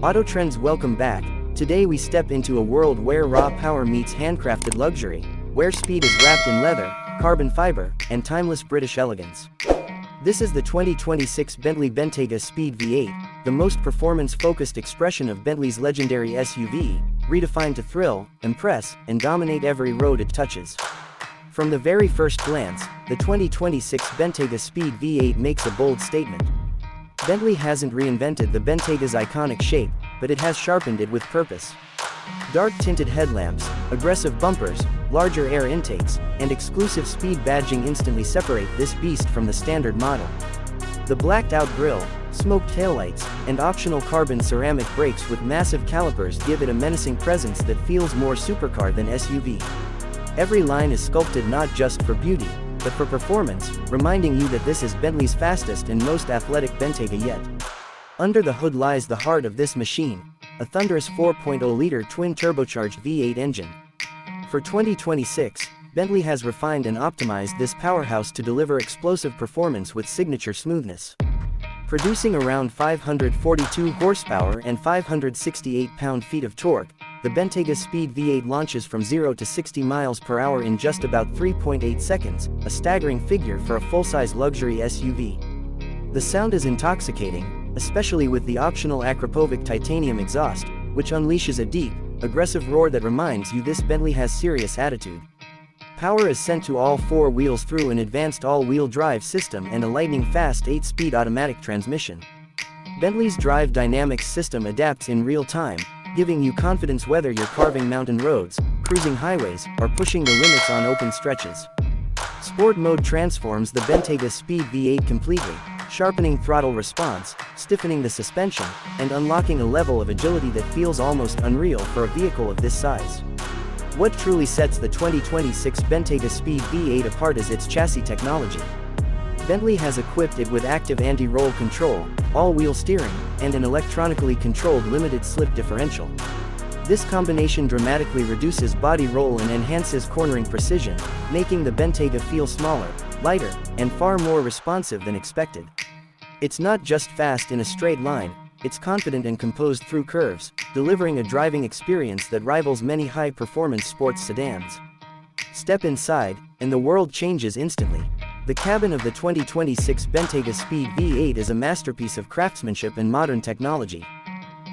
Auto trends welcome back. Today we step into a world where raw power meets handcrafted luxury, where speed is wrapped in leather, carbon fiber, and timeless British elegance. This is the 2026 Bentley Bentayga Speed V8, the most performance-focused expression of Bentley's legendary SUV, redefined to thrill, impress, and dominate every road it touches. From the very first glance, the 2026 Bentayga Speed V8 makes a bold statement. Bentley hasn't reinvented the Bentayga's iconic shape, but it has sharpened it with purpose. Dark tinted headlamps, aggressive bumpers, larger air intakes, and exclusive speed badging instantly separate this beast from the standard model. The blacked-out grille, smoked taillights, and optional carbon ceramic brakes with massive calipers give it a menacing presence that feels more supercar than SUV. Every line is sculpted not just for beauty, but for performance, reminding you that this is Bentley's fastest and most athletic Bentayga yet. Under the hood lies the heart of this machine, a thunderous 4.0-liter twin-turbocharged V8 engine. For 2026, Bentley has refined and optimized this powerhouse to deliver explosive performance with signature smoothness. Producing around 542 horsepower and 568 pound-feet of torque, the Bentayga Speed V8 launches from 0 to 60 miles per hour in just about 3.8 seconds, a staggering figure for a full-size luxury SUV. The sound is intoxicating, especially with the optional Akrapovic titanium exhaust, which unleashes a deep, aggressive roar that reminds you this Bentley has serious attitude. Power is sent to all four wheels through an advanced all-wheel drive system and a lightning-fast 8-speed automatic transmission. Bentley's Drive Dynamics system adapts in real time, giving you confidence whether you're carving mountain roads, cruising highways, or pushing the limits on open stretches. Sport mode transforms the Bentayga Speed V8 completely, sharpening throttle response, stiffening the suspension, and unlocking a level of agility that feels almost unreal for a vehicle of this size. What truly sets the 2026 Bentayga Speed V8 apart is its chassis technology. Bentley has equipped it with active anti-roll control, all-wheel steering, and an electronically controlled limited slip differential. This combination dramatically reduces body roll and enhances cornering precision, making the Bentayga feel smaller, lighter, and far more responsive than expected. It's not just fast in a straight line, it's confident and composed through curves, delivering a driving experience that rivals many high-performance sports sedans. Step inside, and the world changes instantly. The cabin of the 2026 Bentayga Speed V8 is a masterpiece of craftsmanship and modern technology.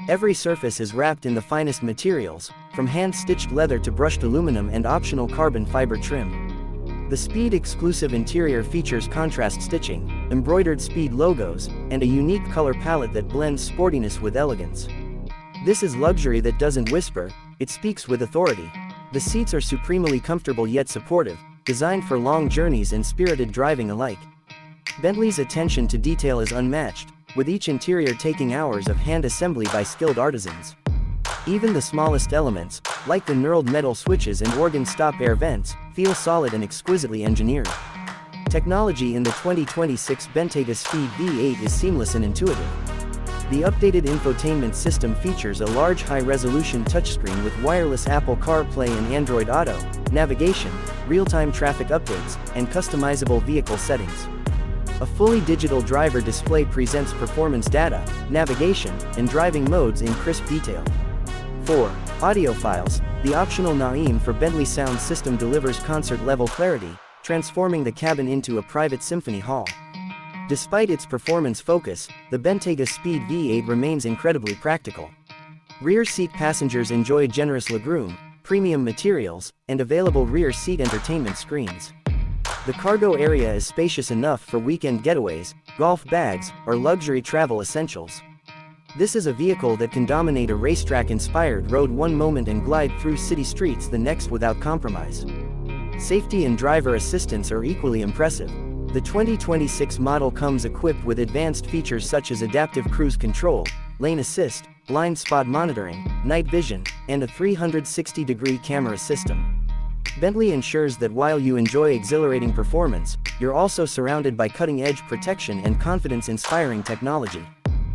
Every surface is wrapped in the finest materials, from hand-stitched leather to brushed aluminum and optional carbon fiber trim. The Speed-exclusive interior features contrast stitching, embroidered Speed logos, and a unique color palette that blends sportiness with elegance. This is luxury that doesn't whisper, it speaks with authority. The seats are supremely comfortable yet supportive, designed for long journeys and spirited driving alike. Bentley's attention to detail is unmatched, with each interior taking hours of hand assembly by skilled artisans. Even the smallest elements, like the knurled metal switches and organ stop air vents, feel solid and exquisitely engineered. Technology in the 2026 Bentayga Speed V8 is seamless and intuitive. The updated infotainment system features a large high-resolution touchscreen with wireless Apple CarPlay and Android Auto, navigation, real-time traffic updates, and customizable vehicle settings. A fully digital driver display presents performance data, navigation, and driving modes in crisp detail. 4. Audiophiles, the optional NAIM for Bentley sound system delivers concert-level clarity, transforming the cabin into a private symphony hall. Despite its performance focus, the Bentayga Speed V8 remains incredibly practical. Rear seat passengers enjoy generous legroom, premium materials, and available rear seat entertainment screens. The cargo area is spacious enough for weekend getaways, golf bags, or luxury travel essentials. This is a vehicle that can dominate a racetrack-inspired road one moment and glide through city streets the next without compromise. Safety and driver assistance are equally impressive. The 2026 model comes equipped with advanced features such as adaptive cruise control, lane assist, blind spot monitoring, night vision, and a 360-degree camera system. Bentley ensures that while you enjoy exhilarating performance, you're also surrounded by cutting-edge protection and confidence-inspiring technology.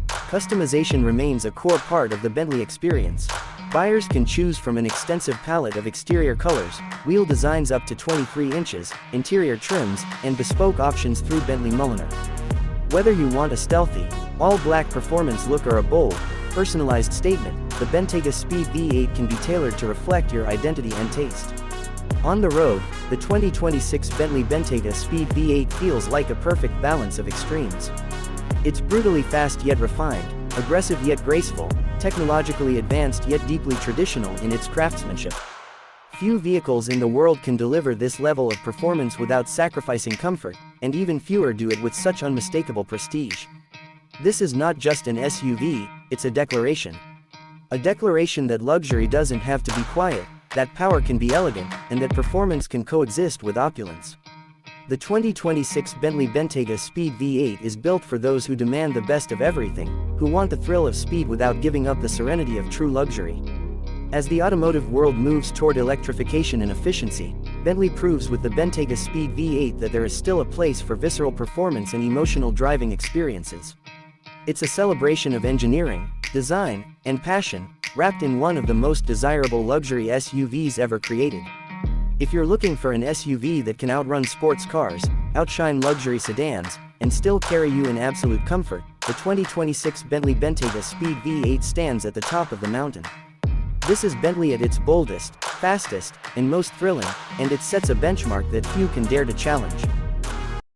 Customization remains a core part of the Bentley experience. Buyers can choose from an extensive palette of exterior colors, wheel designs up to 23 inches, interior trims, and bespoke options through Bentley Mulliner. Whether you want a stealthy, all-black performance look or a bold, personalized statement, the Bentayga Speed V8 can be tailored to reflect your identity and taste. On the road, the 2026 Bentley Bentayga Speed V8 feels like a perfect balance of extremes. It's brutally fast yet refined, aggressive yet graceful, technologically advanced yet deeply traditional in its craftsmanship. Few vehicles in the world can deliver this level of performance without sacrificing comfort, and even fewer do it with such unmistakable prestige. This is not just an SUV, it's a declaration. A declaration that luxury doesn't have to be quiet, that power can be elegant, and that performance can coexist with opulence. The 2026 Bentley Bentayga Speed V8 is built for those who demand the best of everything, who want the thrill of speed without giving up the serenity of true luxury. As the automotive world moves toward electrification and efficiency, Bentley proves with the Bentayga Speed V8 that there is still a place for visceral performance and emotional driving experiences. It's a celebration of engineering, design, and passion, wrapped in one of the most desirable luxury SUVs ever created. If you're looking for an SUV that can outrun sports cars, outshine luxury sedans, and still carry you in absolute comfort, the 2026 Bentley Bentayga Speed V8 stands at the top of the mountain. This is Bentley at its boldest, fastest, and most thrilling, and it sets a benchmark that few can dare to challenge.